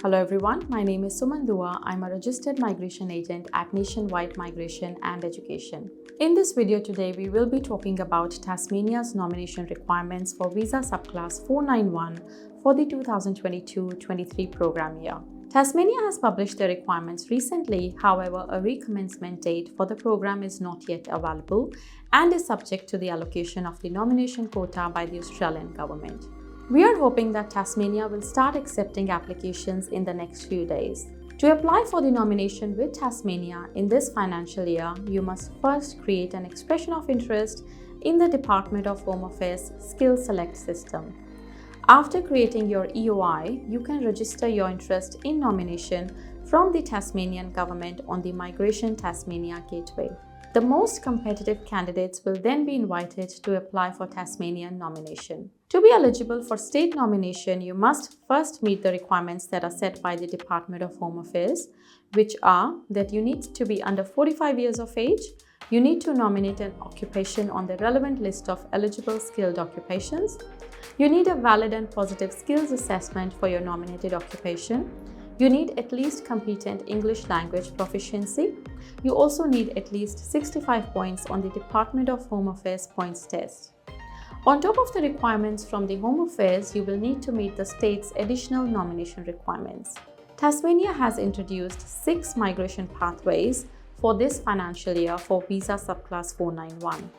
Hello everyone, my name is Suman Dua. I'm a registered migration agent at Nationwide Migration and Education. In this video today, we will be talking about Tasmania's nomination requirements for visa subclass 491 for the 2022-23 program year. Tasmania has published the requirements recently, however, a recommencement date for the program is not yet available and is subject to the allocation of the nomination quota by the Australian government. We are hoping that Tasmania will start accepting applications in the next few days. To apply for the nomination with Tasmania in this financial year, you must first create an expression of interest in the Department of Home Affairs Skill Select system. After creating your EOI, you can register your interest in nomination from the Tasmanian government on the Migration Tasmania Gateway. The most competitive candidates will then be invited to apply for Tasmanian nomination. To be eligible for state nomination, you must first meet the requirements that are set by the Department of Home Affairs, which are that you need to be under 45 years of age, you need to nominate an occupation on the relevant list of eligible skilled occupations, you need a valid and positive skills assessment for your nominated occupation, you need at least competent English language proficiency. You also need at least 65 points on the Department of Home Affairs points test. On top of the requirements from the Home Affairs, you will need to meet the state's additional nomination requirements. Tasmania has introduced 6 migration pathways for this financial year for visa subclass 491.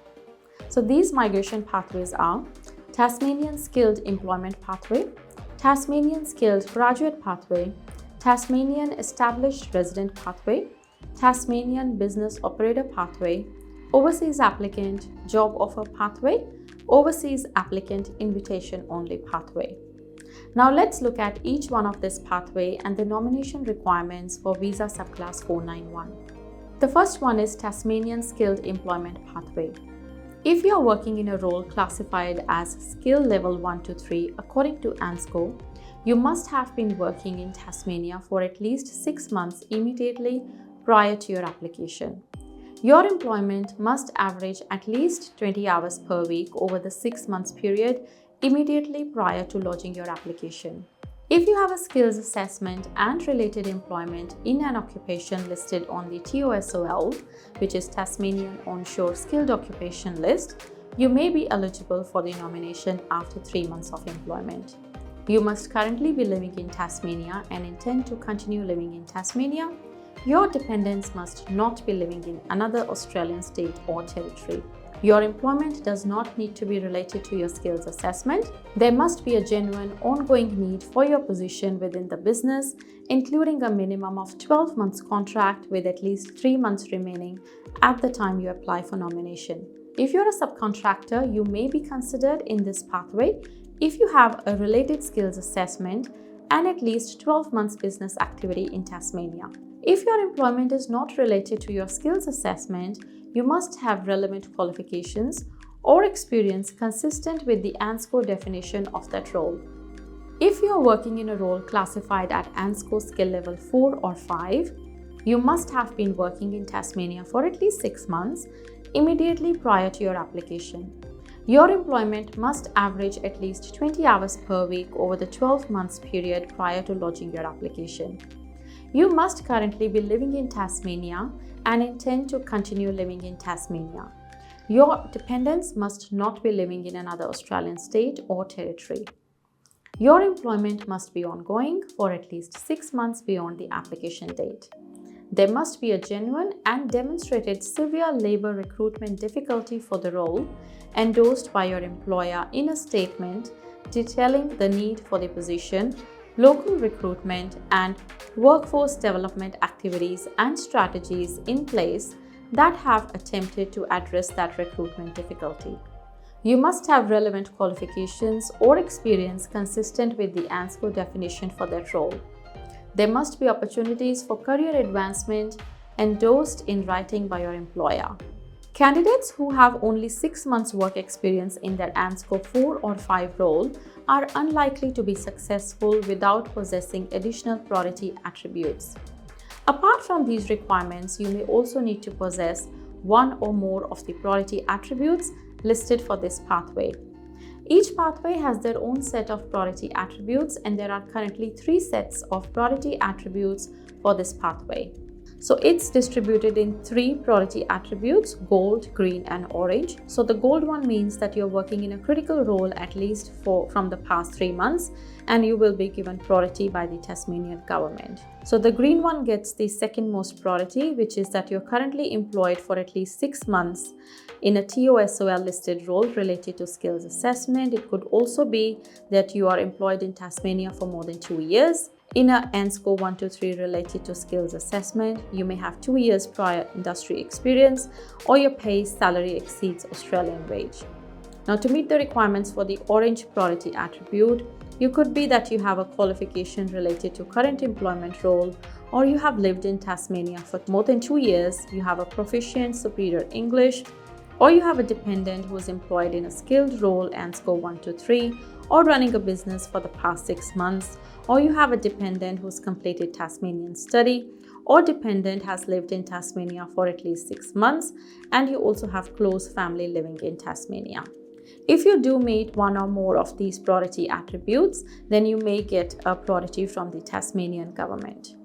So these migration pathways are Tasmanian Skilled Employment Pathway, Tasmanian Skilled Graduate Pathway, Tasmanian Established Resident Pathway, Tasmanian Business Operator Pathway, Overseas Applicant Job Offer Pathway, Overseas Applicant Invitation Only Pathway. Now let's look at each one of this pathway and the nomination requirements for visa subclass 491. The first one is Tasmanian Skilled Employment Pathway. If you are working in a role classified as skill level 1 to 3 according to ANSCO, you must have been working in Tasmania for at least 6 months immediately prior to your application. Your employment must average at least 20 hours per week over the 6 months period immediately prior to lodging your application. If you have a skills assessment and related employment in an occupation listed on the TOSOL, which is Tasmanian Onshore Skilled Occupation List, you may be eligible for the nomination after 3 months of employment. You must currently be living in Tasmania and intend to continue living in Tasmania. Your dependents must not be living in another Australian state or territory. Your employment does not need to be related to your skills assessment. There must be a genuine ongoing need for your position within the business, including a minimum of 12 months contract with at least 3 months remaining at the time you apply for nomination. If you're a subcontractor, you may be considered in this pathway if you have a related skills assessment and at least 12 months business activity in Tasmania. If your employment is not related to your skills assessment, you must have relevant qualifications or experience consistent with the ANSCO definition of that role. If you are working in a role classified at ANSCO skill level 4 or 5, you must have been working in Tasmania for at least 6 months immediately prior to your application. Your employment must average at least 20 hours per week over the 12 months period prior to lodging your application. You must currently be living in Tasmania and intend to continue living in Tasmania. Your dependents must not be living in another Australian state or territory. Your employment must be ongoing for at least 6 months beyond the application date. There must be a genuine and demonstrated severe labour recruitment difficulty for the role endorsed by your employer in a statement detailing the need for the position, local recruitment and workforce development activities and strategies in place that have attempted to address that recruitment difficulty. You must have relevant qualifications or experience consistent with the ANSCO definition for that role. There must be opportunities for career advancement endorsed in writing by your employer. Candidates who have only 6 months work experience in their ANSCO 4 or 5 role are unlikely to be successful without possessing additional priority attributes. Apart from these requirements, you may also need to possess one or more of the priority attributes listed for this pathway. Each pathway has their own set of priority attributes, and there are currently 3 sets of priority attributes for this pathway. So it's distributed in 3 priority attributes: gold, green and orange. So the gold one means that you're working in a critical role at least from the past 3 months, and you will be given priority by the Tasmanian government. So the green one gets the second most priority, which is that you're currently employed for at least 6 months in a TOSOL listed role related to skills assessment. It could also be that you are employed in Tasmania for more than 2 years in a ANSCO 123 related to skills assessment. You may have 2 years prior industry experience, or your pay salary exceeds Australian wage. Now, to meet the requirements for the orange priority attribute, you could be that you have a qualification related to current employment role, or you have lived in Tasmania for more than 2 years, you have a proficient superior English, or you have a dependent who is employed in a skilled role ANSCO 123 or running a business for the past 6 months, or you have a dependent who's completed Tasmanian study, or dependent has lived in Tasmania for at least 6 months, and you also have close family living in Tasmania. If you do meet one or more of these priority attributes, then you may get a priority from the Tasmanian government.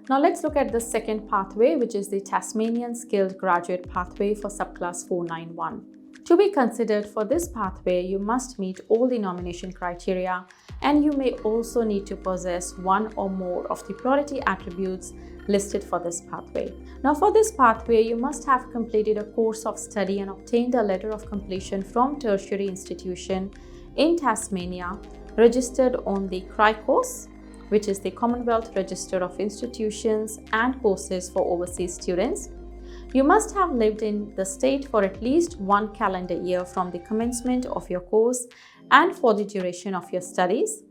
Now let's look at the second pathway, which is the Tasmanian Skilled Graduate Pathway for Subclass 491. To be considered for this pathway, you must meet all the nomination criteria, and you may also need to possess one or more of the priority attributes listed for this pathway. Now for this pathway, you must have completed a course of study and obtained a letter of completion from tertiary institution in Tasmania, registered on the CRICOS, which is the Commonwealth Register of Institutions and Courses for Overseas Students. You must have lived in the state for at least 1 calendar year from the commencement of your course and for the duration of your studies.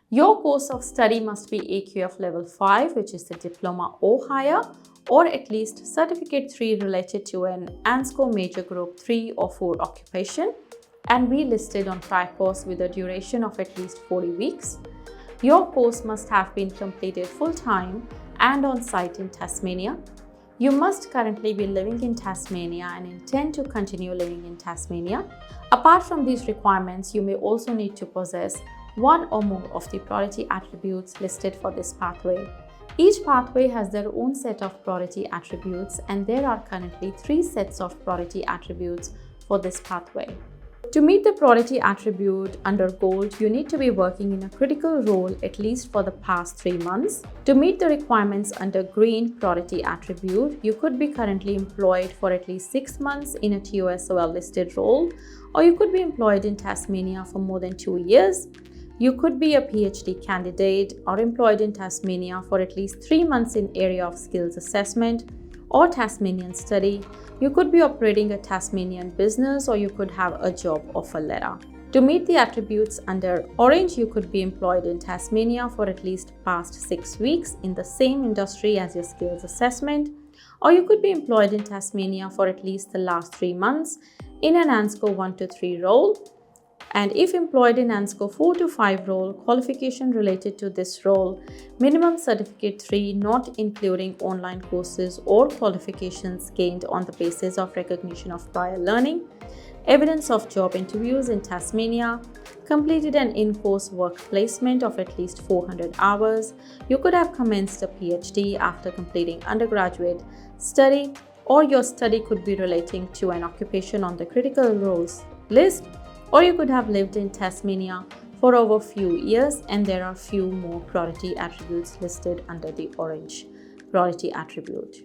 Your course of study must be AQF level 5, which is the diploma or higher, or at least certificate 3 related to an ANSCO major group 3 or 4 occupation, and be listed on CRICOS with a duration of at least 40 weeks. Your course must have been completed full-time and on-site in Tasmania. You must currently be living in Tasmania and intend to continue living in Tasmania. Apart from these requirements, you may also need to possess one or more of the priority attributes listed for this pathway. Each pathway has their own set of priority attributes, and there are currently 3 sets of priority attributes for this pathway. To meet the priority attribute under gold, you need to be working in a critical role at least for the past 3 months. To meet the requirements under green priority attribute, you could be currently employed for at least 6 months in a TOSOL listed role, or you could be employed in Tasmania for more than 2 years. You could be a PhD candidate or employed in Tasmania for at least 3 months in area of skills assessment or Tasmanian study. You could be operating a Tasmanian business, or you could have a job offer letter. To meet the attributes under orange, you could be employed in Tasmania for at least past 6 weeks in the same industry as your skills assessment, or you could be employed in Tasmania for at least the last 3 months in an ANSCO 1 to 3 role. And if employed in ANSCO 4 to 5 role, qualification related to this role, minimum certificate 3 not including online courses or qualifications gained on the basis of recognition of prior learning, evidence of job interviews in Tasmania, completed an in-course work placement of at least 400 hours, you could have commenced a PhD after completing undergraduate study, or your study could be relating to an occupation on the critical roles list, or you could have lived in Tasmania for over a few years, and there are few more priority attributes listed under the orange priority attribute.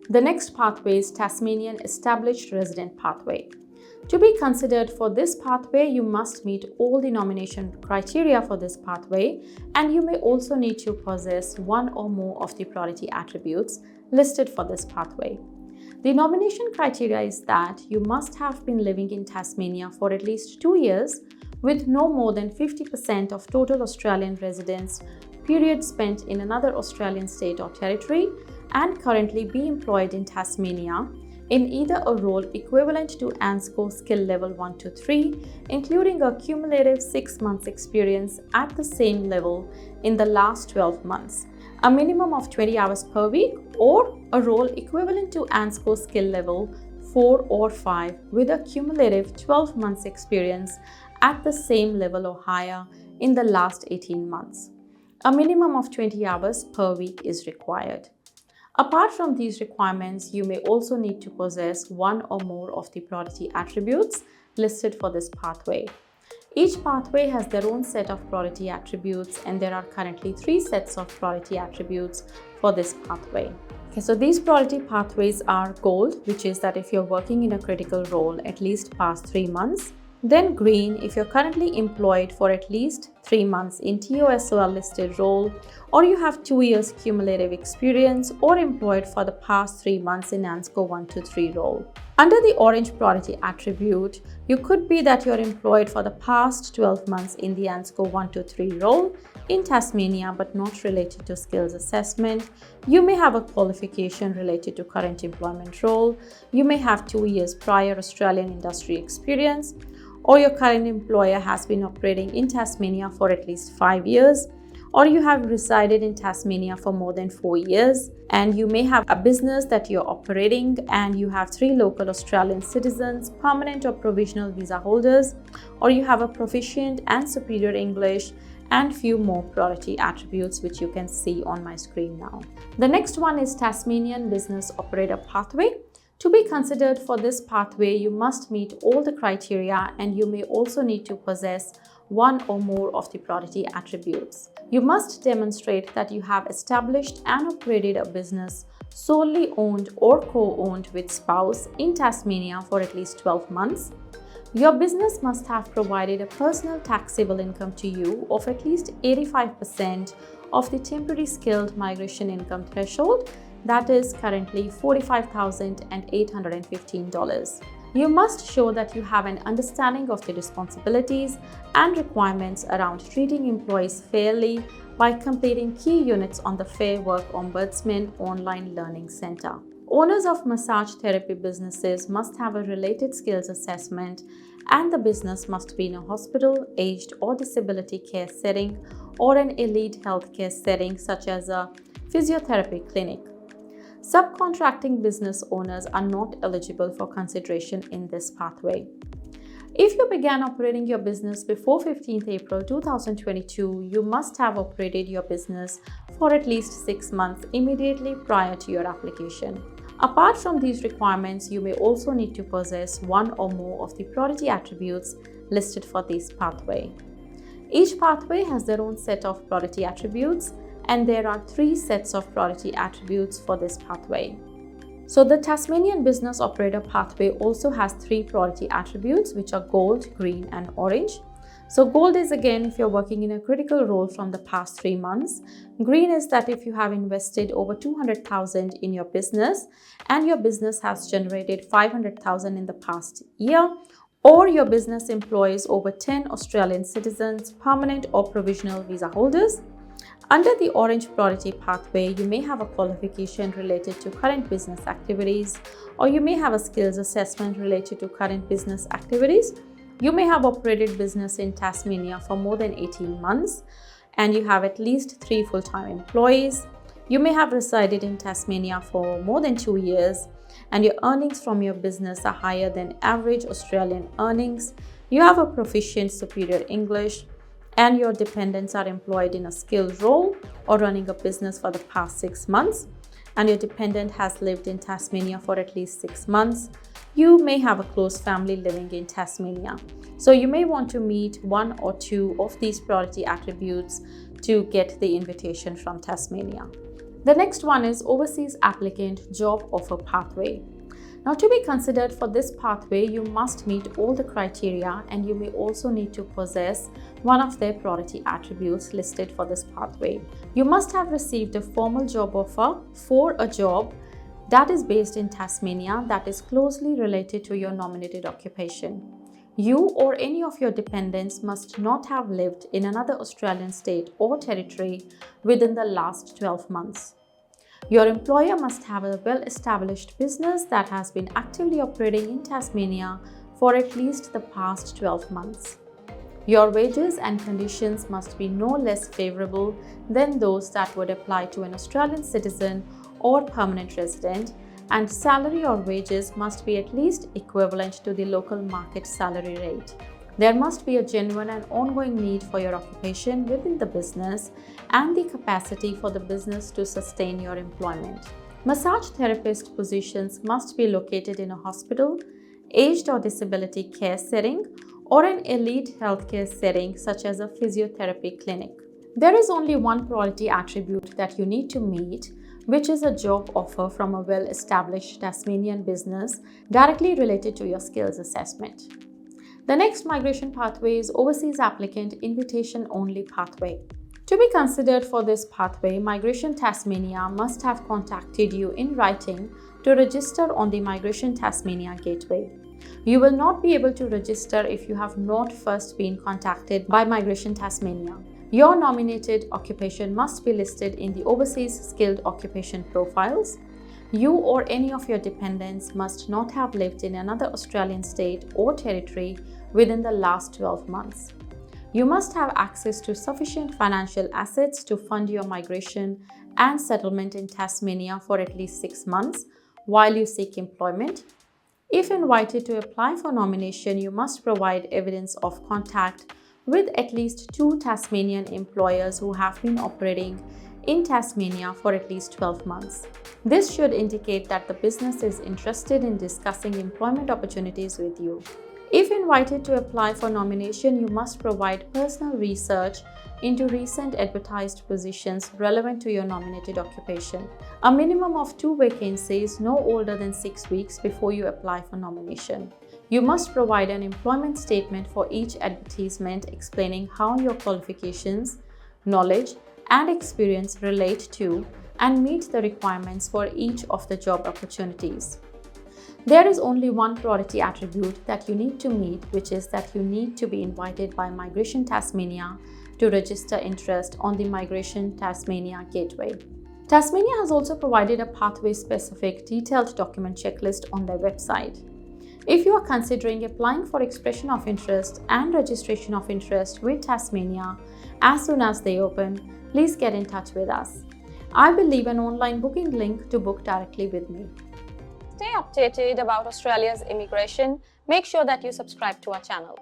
The next pathway is Tasmanian Established Resident Pathway. To be considered for this pathway, you must meet all the nomination criteria for this pathway, and you may also need to possess one or more of the priority attributes listed for this pathway. The nomination criteria is that you must have been living in Tasmania for at least 2 years, with no more than 50% of total Australian residence period spent in another Australian state or territory, and currently be employed in Tasmania in either a role equivalent to ANSCO skill level 1 to 3, including a cumulative 6 months experience at the same level in the last 12 months, a minimum of 20 hours per week, or a role equivalent to ANSCO skill level 4 or 5 with a cumulative 12 months experience at the same level or higher in the last 18 months. A minimum of 20 hours per week is required. Apart from these requirements, you may also need to possess one or more of the priority attributes listed for this pathway. Each pathway has their own set of priority attributes, and there are currently 3 sets of priority attributes for this pathway. Okay, so these priority pathways are gold, which is that if you're working in a critical role at least past 3 months. Then green, if you're currently employed for at least 3 months in TOSOL listed role, or you have 2 years cumulative experience or employed for the past 3 months in ANSCO 1 to 3 role. Under the orange priority attribute, you could be that you're employed for the past 12 months in the ANSCO 1 to 3 role in Tasmania but not related to skills assessment. You may have a qualification related to current employment role. You may have 2 years prior Australian industry experience, or your current employer has been operating in Tasmania for at least 5 years, or you have resided in Tasmania for more than 4 years, and you may have a business that you're operating and you have 3 local Australian citizens, permanent or provisional visa holders, or you have a proficient and superior English, and few more priority attributes which you can see on my screen now. The next one is Tasmanian Business Operator Pathway. To be considered for this pathway, you must meet all the criteria, and you may also need to possess one or more of the priority attributes. You must demonstrate that you have established and operated a business solely owned or co-owned with spouse in Tasmania for at least 12 months. Your business must have provided a personal taxable income to you of at least 85% of the temporary skilled migration income threshold, that is currently $45,815. You must show that you have an understanding of the responsibilities and requirements around treating employees fairly by completing key units on the Fair Work Ombudsman Online Learning Centre. Owners of massage therapy businesses must have a related skills assessment, and the business must be in a hospital, aged or disability care setting, or an elite healthcare setting such as a physiotherapy clinic. Subcontracting business owners are not eligible for consideration in this pathway. If you began operating your business before 15th April 2022, you must have operated your business for at least 6 months immediately prior to your application. Apart from these requirements, you may also need to possess one or more of the priority attributes listed for this pathway. Each pathway has their own set of priority attributes, and there are 3 sets of priority attributes for this pathway. So the Tasmanian Business Operator Pathway also has 3 priority attributes, which are gold, green and orange. So gold is again if you're working in a critical role from the past 3 months. Green is that if you have invested over 200,000 in your business and your business has generated 500,000 in the past year, or your business employs over 10 Australian citizens, permanent or provisional visa holders. Under the orange priority pathway, you may have a qualification related to current business activities, or you may have a skills assessment related to current business activities. You may have operated business in Tasmania for more than 18 months, and you have at least 3 full-time employees. You may have resided in Tasmania for more than 2 years, and your earnings from your business are higher than average Australian earnings. You have a proficient superior English, and your dependents are employed in a skilled role or running a business for the past 6 months, and your dependent has lived in Tasmania for at least 6 months. You may have a close family living in Tasmania. So you may want to meet 1 or 2 of these priority attributes to get the invitation from Tasmania. The next one is Overseas Applicant Job Offer Pathway. Now, to be considered for this pathway, you must meet all the criteria, and you may also need to possess one of their priority attributes listed for this pathway. You must have received a formal job offer for a job that is based in Tasmania that is closely related to your nominated occupation. You or any of your dependents must not have lived in another Australian state or territory within the last 12 months. Your employer must have a well-established business that has been actively operating in Tasmania for at least the past 12 months. Your wages and conditions must be no less favorable than those that would apply to an Australian citizen or permanent resident, and salary or wages must be at least equivalent to the local market salary rate. There must be a genuine and ongoing need for your occupation within the business and the capacity for the business to sustain your employment. Massage therapist positions must be located in a hospital, aged or disability care setting, or an elite healthcare setting such as a physiotherapy clinic. There is only one priority attribute that you need to meet, which is a job offer from a well-established Tasmanian business directly related to your skills assessment. The next migration pathway is Overseas Applicant Invitation-Only Pathway. To be considered for this pathway, Migration Tasmania must have contacted you in writing to register on the Migration Tasmania Gateway. You will not be able to register if you have not first been contacted by Migration Tasmania. Your nominated occupation must be listed in the Overseas Skilled Occupation Profiles. You or any of your dependents must not have lived in another Australian state or territory within the last 12 months. You must have access to sufficient financial assets to fund your migration and settlement in Tasmania for at least 6 months while you seek employment. If invited to apply for nomination, you must provide evidence of contact with at least 2 Tasmanian employers who have been operating in Tasmania for at least 12 months. This should indicate that the business is interested in discussing employment opportunities with you. If invited to apply for nomination, you must provide personal research into recent advertised positions relevant to your nominated occupation. A minimum of 2 vacancies no older than 6 weeks before you apply for nomination. You must provide an employment statement for each advertisement explaining how your qualifications, knowledge, and experience relate to and meet the requirements for each of the job opportunities. There is only one priority attribute that you need to meet, which is that you need to be invited by Migration Tasmania to register interest on the Migration Tasmania Gateway. Tasmania has also provided a pathway-specific detailed document checklist on their website. If you are considering applying for expression of interest and registration of interest with Tasmania as soon as they open, please get in touch with us. I will leave an online booking link to book directly with me. Stay updated about Australia's immigration. Make sure that you subscribe to our channel.